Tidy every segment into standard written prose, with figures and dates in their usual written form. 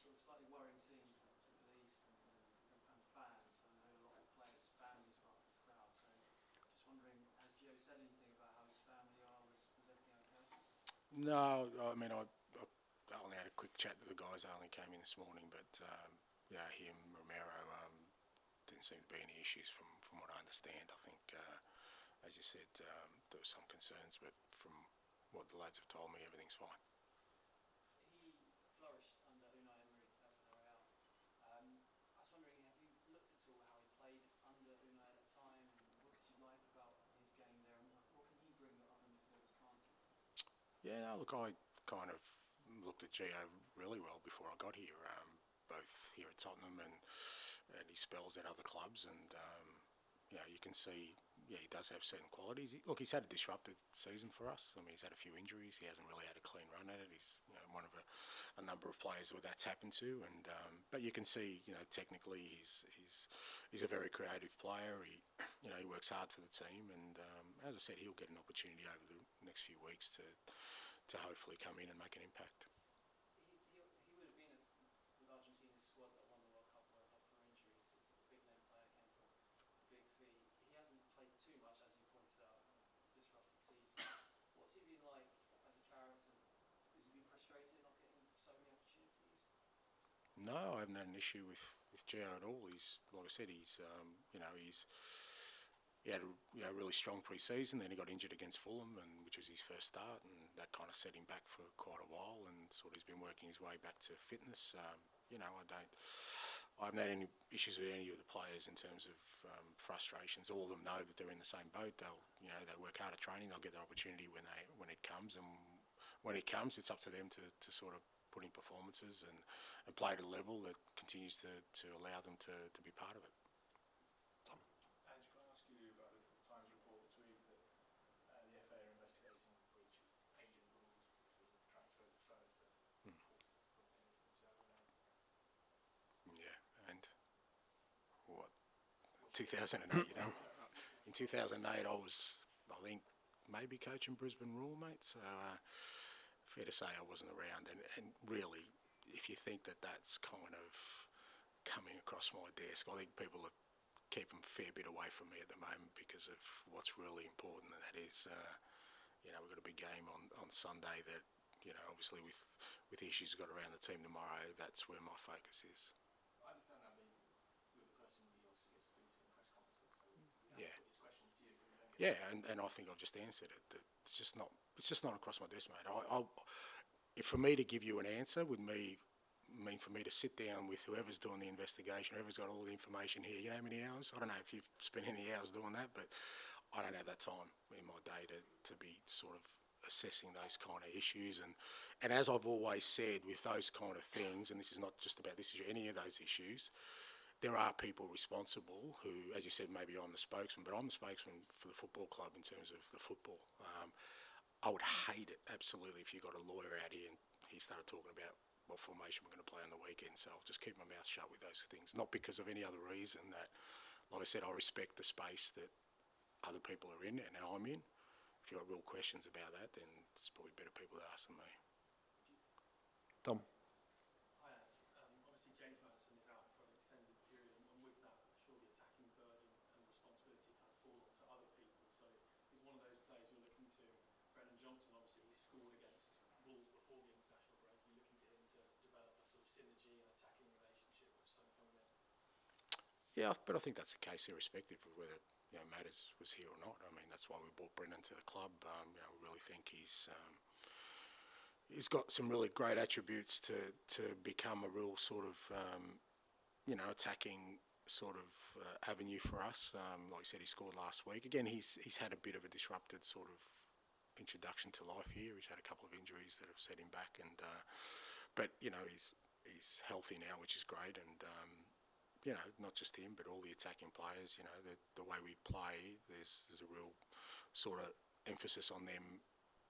sort of slightly worrying scenes with the police and fans. I know a lot of players' families were part of the crowd, so just wondering, has Gio said anything about how his family are? Was everything okay? No, I mean, I only had a quick chat to the guys. I only came in this morning, but yeah, him, Romero, didn't seem to be any issues from what I understand. I think, as you said, there were some concerns, but from what the lads have told me, everything's fine. He flourished under Unai Emery at Villarreal. I was wondering, have you looked at all how he played under Unai at that time, and what did you like about his game there, and what can he bring that other midfielders can't? Yeah, no, look, I kind of looked at Gio really well before I got here, both here at Tottenham and his spells at other clubs, and you know, you can see, yeah, he does have certain qualities. Look, he's had a disrupted season for us. I mean, he's had a few injuries. He hasn't really had a clean run at it. He's, you know, one of a number of players where that's happened to, and but you can see, you know, technically he's a very creative player. He, you know, he works hard for the team, and as I said, he'll get an opportunity over the next few weeks to hopefully come in and make an impact. He would have been with Argentina's squad that won the World Cup up for injuries. He's a big name player, came for a big fee. He hasn't played too much, as you pointed out, disrupted season. What's he been like as a character? Has he been frustrated not getting so many opportunities? No, I haven't had an issue with Gio at all. He's, like I said, he's you know, he had a really strong pre-season, then he got injured against Fulham, which was his first start, and that kind of set him back for quite a while, and sort of he's been working his way back to fitness. You know, I haven't had any issues with any of the players in terms of frustrations. All of them know that they're in the same boat. They work hard at training, they'll get their opportunity when it comes, and when it comes, it's up to them to sort of put in performances and play at a level that continues to allow them to be part of it. And what, 2008, you know, in 2008 I think, maybe coaching Brisbane Roar, mate, so fair to say I wasn't around, and really, if you think that that's kind of coming across my desk, I think people are keeping a fair bit away from me at the moment because of what's really important, and that is, you know, we've got a big game on Sunday that, you know, obviously with issues we've got around the team tomorrow, that's where my focus is. I understand that, but with the person you obviously get to speak to in press conferences, so we have to put these questions to you, but we don't get and I think I've just answered it. That it's just not across my desk, mate. For me to give you an answer would mean for me to sit down with whoever's doing the investigation, whoever's got all the information here. You know how many hours? I don't know if you've spent any hours doing that, but I don't have that time in my day to be sort of assessing those kind of issues, and as I've always said with those kind of things, and this is not just about this issue, any of those issues, there are people responsible who, as you said, maybe I'm the spokesman, but I'm the spokesman for the football club in terms of the football. I would hate it absolutely if you got a lawyer out here and he started talking about what formation we're going to play on the weekend, so I'll just keep my mouth shut with those things, not because of any other reason. That, like I said, I respect the space that other people are in and I'm in. If you've got real questions about that, then it's probably better people to ask than me. Tom. Hi, obviously James Maddison is out for an extended period, and with that, surely attacking burden and responsibility kind of fall onto other people. So he's one of those players you're looking to. Brennan Johnson, obviously, he scored against Wolves before the international break. You're looking to him to develop a sort of synergy and attacking relationship with Son coming in. Yeah, but I think that's the case irrespective of whether, you know, Matters was here or not. I mean, that's why we brought Brendan to the club. You know, we really think he's got some really great attributes to become a real sort of, you know, attacking sort of avenue for us. Like I said, he scored last week. Again, he's had a bit of a disrupted sort of introduction to life here. He's had a couple of injuries that have set him back, and but you know, he's healthy now, which is great, and. You know, not just him, but all the attacking players. You know, the way we play, there's a real sort of emphasis on them,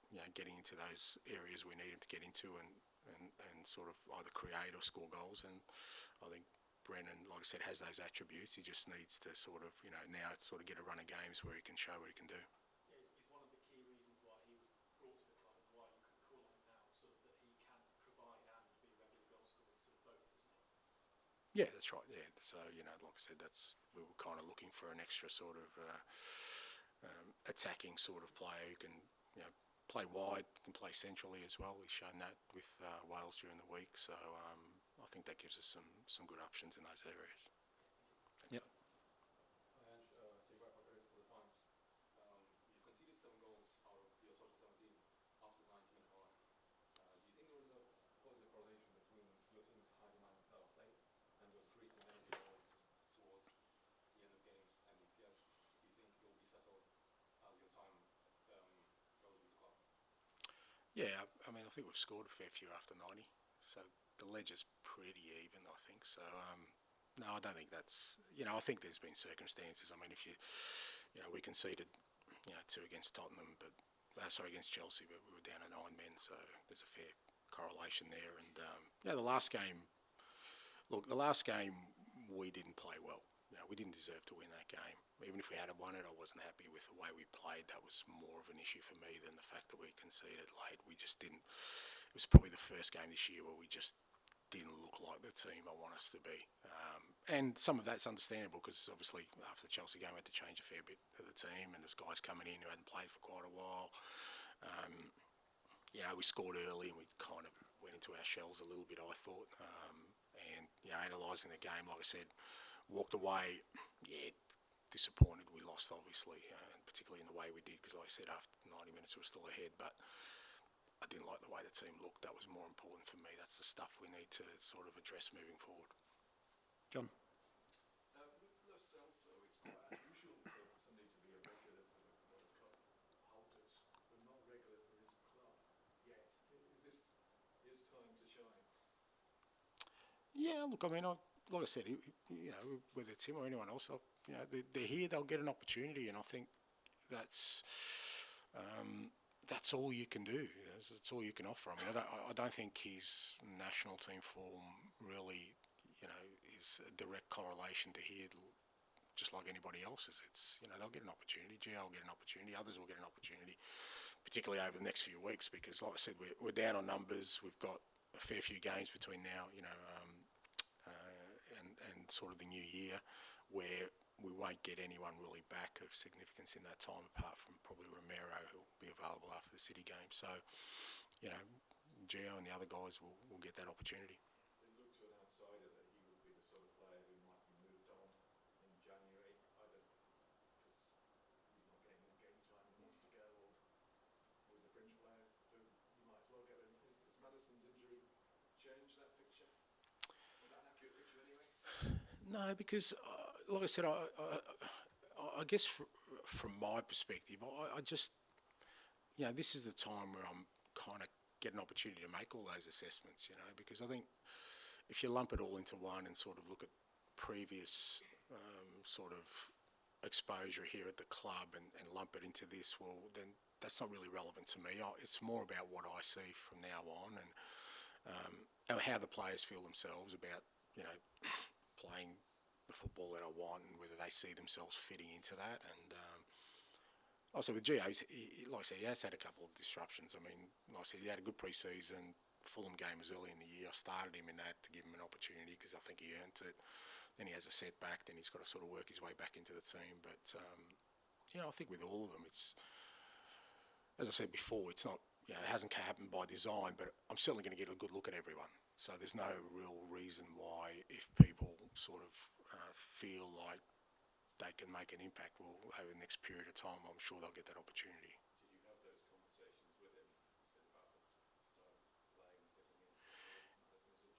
you know, getting into those areas we need them to get into and sort of either create or score goals. And I think Brennan, like I said, has those attributes. He just needs to sort of, you know, now sort of get a run of games where he can show what he can do. Yeah, he's one of the key reasons why he was brought to the club and why you could call him now, sort of that he can provide and be a regular goal scorer, sort of both Yeah, that's right. Yeah, so like I said, we were kind of looking for an extra sort of attacking sort of player who can play wide, can play centrally as well. He's shown that with Wales during the week, so I think that gives us some good options in those areas. Yep. Hi, Ange. So you write about areas for the Times. You've conceded 7 goals out of your total 17 after the 90-minute mark. Do you think there was a positive correlation between your team's high demand and style of play and your decreasing energy levels towards the end of games? And if yes, do you think it will be settled as your time goes with the club? Yeah, I mean, I think we've scored a fair few after 90, so the ledger's pretty even, I think. So, no, I don't think that's, I think there's been circumstances. I mean, if we conceded, 2 against Tottenham, against Chelsea, but we were down to 9 men, so there's a fair correlation there. And, the last game we didn't play well. We didn't deserve to win that game. Even if we had won it, I wasn't happy with the way we played. That was more of an issue for me than the fact that we conceded late. We just didn't. It was probably the first game this year where we just didn't look like the team I want us to be. And some of that's understandable because obviously after the Chelsea game we had to change a fair bit of the team and there's guys coming in who hadn't played for quite a while. We scored early and we kind of went into our shells a little bit, I thought. And analysing the game, like I said, walked away, disappointed we lost, obviously, and particularly in the way we did, because like I said, after 90 minutes we were still ahead, but I didn't like the way the team looked. That was more important for me. That's the stuff we need to sort of address moving forward. John. With Lo Celso, it's quite unusual for somebody to be a regular for the World Cup holders, but not regular for his club yet. Is this his time to shine? Yeah, look, I mean, like I said, whether it's him or anyone else, they're here, they'll get an opportunity, and I think that's all you can do. That's all you can offer. I mean, I don't think his national team form really, is a direct correlation to here, just like anybody else's. It's, they'll get an opportunity. Gio will get an opportunity. Others will get an opportunity, particularly over the next few weeks, because, like I said, we're down on numbers. We've got a fair few games between now, and sort of the new year, where we won't get anyone really back of significance in that time, apart from probably Romero, who'll be available after the City game. So, Gio and the other guys will get that opportunity. It looks to an outsider that he would be the sort of player who might be moved on in January, either because he's not getting the game time he wants to go, or he's a fringe player, so you might as well get rid of him. Has Maddison's injury changed that picture? Was that an accurate picture anyway? No, because, like I said, I guess from my perspective, I just, this is the time where I'm kind of get an opportunity to make all those assessments, because I think if you lump it all into one and sort of look at previous sort of exposure here at the club and lump it into this, well, then that's not really relevant to me. It's more about what I see from now on and how the players feel themselves about, playing the football that I want and whether they see themselves fitting into that. And also with Gio, like I said, he has had a couple of disruptions. I mean, like I said, he had a good pre-season. Fulham game was early in the year. I started him in that to give him an opportunity because I think he earned it. Then he has a setback. Then he's got to sort of work his way back into the team. But, I think with all of them, it's, as I said before, it's not, it hasn't happened by design, but I'm certainly going to get a good look at everyone. So there's no real reason why, if people sort of feel like they can make an impact, well, over the next period of time, I'm sure they'll get that opportunity. Did you have those conversations with him? You said about the style of playing and fitting in.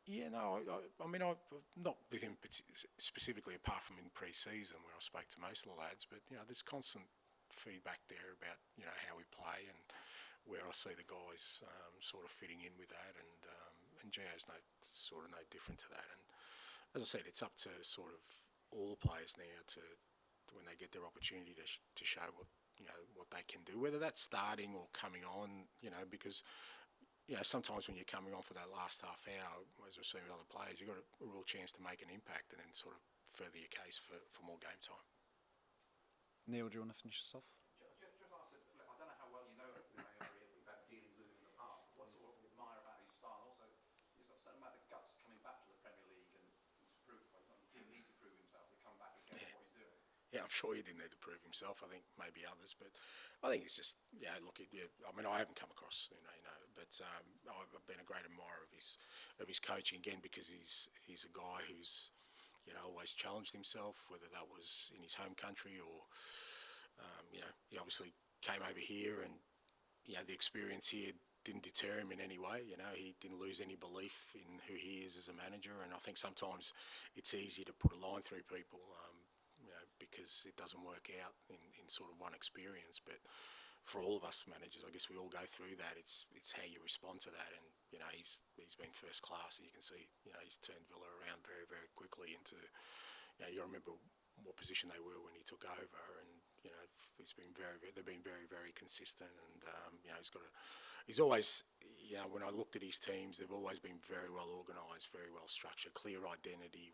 Yeah, no, I mean, I've not with him specifically, apart from in pre-season where I spoke to most of the lads, but, there's constant feedback there about, how we play and where I see the guys sort of fitting in with that, and Gio's no different to that. And as I said, it's up to sort of all the players now to when they get their opportunity to show what they can do, whether that's starting or coming on, because sometimes when you're coming on for that last half hour, as we've seen with other players, you've got a real chance to make an impact and then sort of further your case for more game time. Neil, do you want to finish this off? Just ask, look, I don't know how well you know Henry, we've had dealings with him in the past, but what sort of admire about his style? Also, he's got a certain amount of guts coming back to the Premier League and yeah, I'm sure he didn't need to prove himself. I think maybe others, but I think it's just, yeah, look, yeah, I mean, I haven't come across, but I've been a great admirer of his coaching again, because he's a guy who's, always challenged himself, whether that was in his home country or, he obviously came over here, and, the experience here didn't deter him in any way. He didn't lose any belief in who he is as a manager, and I think sometimes it's easy to put a line through people, because it doesn't work out in sort of one experience. But for all of us managers, I guess we all go through that. It's how you respond to that, and he's been first class. You can see he's turned Villa around very, very quickly into, you remember what position they were when he took over, and they've been very, very consistent, and he's always, when I looked at his teams, they've always been very well organised, very well structured, clear identity,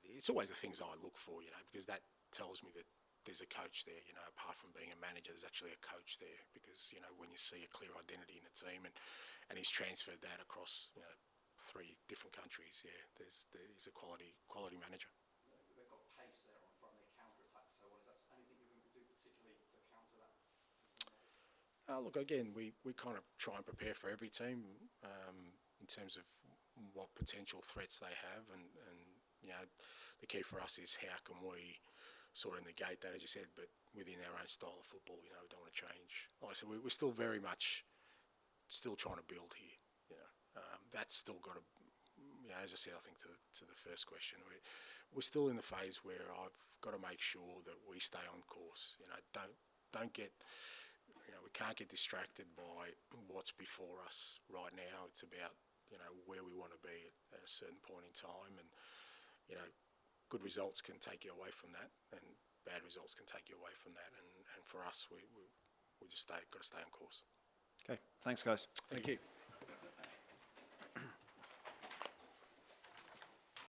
it's always the things I look for, because that tells me that there's a coach there, apart from being a manager, there's actually a coach there, because, when you see a clear identity in a team, and he's transferred that across, 3 different countries, he's a quality manager. They've got pace there on front, their counter-attack, so what is that, anything you can do particularly to counter that? Look, again, we kind of try and prepare for every team in terms of what potential threats they have, and the key for us is how can we sort of negate that, as you said, but within our own style of football. We don't want to change. Like I said, we're still very much still trying to build here. That's still got to, as I said, I think to the first question, we're still in the phase where I've got to make sure that we stay on course. Don't get, we can't get distracted by what's before us right now. It's about where we want to be at a certain point in time, and good results can take you away from that, and bad results can take you away from that. And for us, we just got to stay on course. Okay, thanks guys. Thank you.